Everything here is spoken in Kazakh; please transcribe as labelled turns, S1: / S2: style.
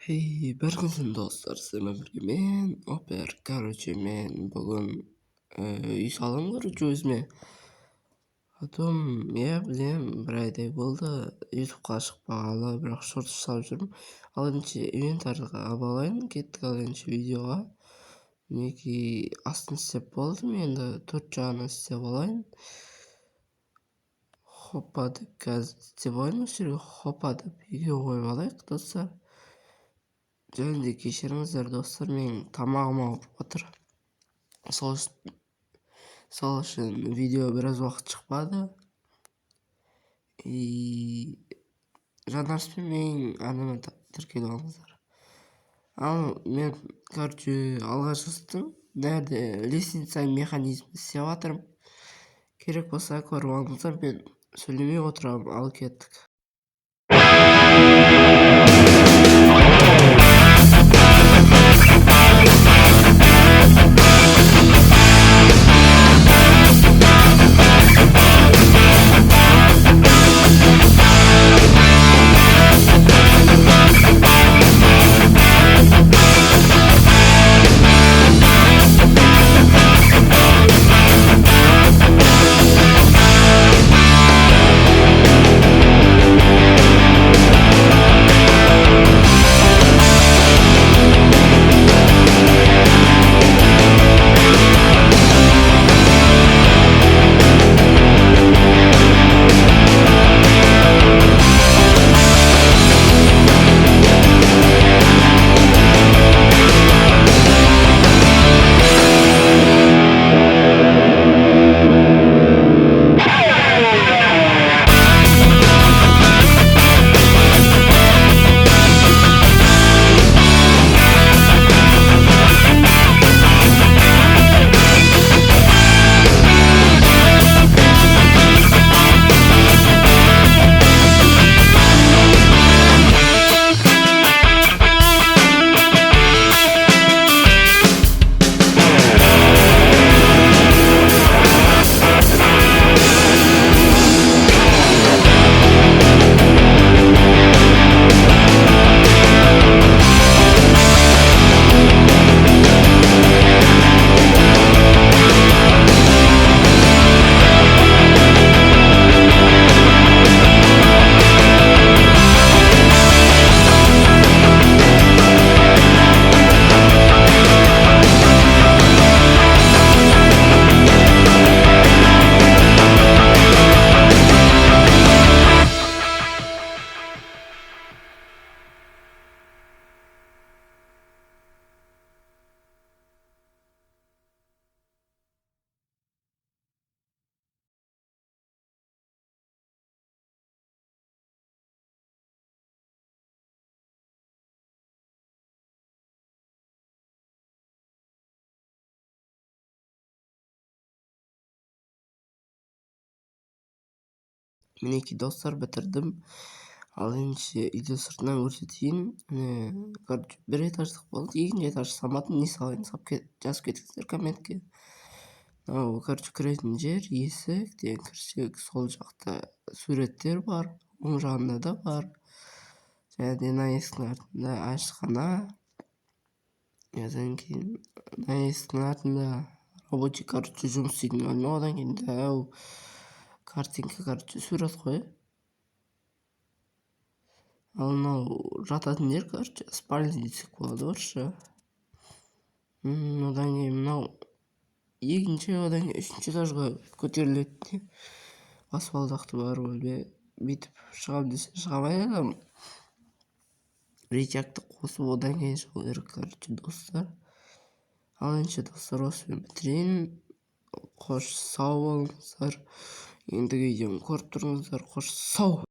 S1: Hey, berkesin dostlar, sizlerle birge men oper. Men bugün үй салам көрчү өзүмө. Атом билем bir ayдай болду ютубка чыкпагалы, бирок шорт салып жүрмүн. Ал энчи инвентарга албайм, кеттик ал энчи видеого. Минеки астын істеп болдум, енді төрт жагын істеп алайын. Хоппа деп қазір істеп алайын, осы жерге хоппа деп үйгө коюп алайык достор. Және кешіріңіздер достар, мен тамағым ауырып отыр. Сол үшін видео біраз уақыт шықпады. Жанарыспен мен анама тіркеліп алыңыздар. Ал мен алғашқыстың нерде лестница механизмі істеп жатырмын. Керек болса көріп алыңыздар, мен сөйлемей отырамын, ал кеттік. Мінеки достар, бітірдім. Ал енді үйде сыртынан көрсетейін. Bir этаждық болды, екінші этаж салмадым, не салайын, жазып кетіңіздер комментке. Мынау кіретін жер, есік, кірсек сол жақта суреттер бар, оң жағында да бар. Және мына есіктің артында ашхана. Одан кейін мына есіктің артында рабочий, жұмыс істейтін бөлме. Одан кейін дәу картинка, сурет қой. Ал мынау жататын жер, спальня десек болады, орысша. Одан кейін мынау екінші, одан кейін үшінші этажға көтерілетін баспалдақты бар бөлме. Бүйтіп шығам десе шыға алмай қаламын. Рычагты қосып, одан кейін шығу керек, достар. Ал енді достар, осымен бітірейін. Қош сау болыңыздар. Ендігі видеоны көріп тұрыңыздар. Қош сау.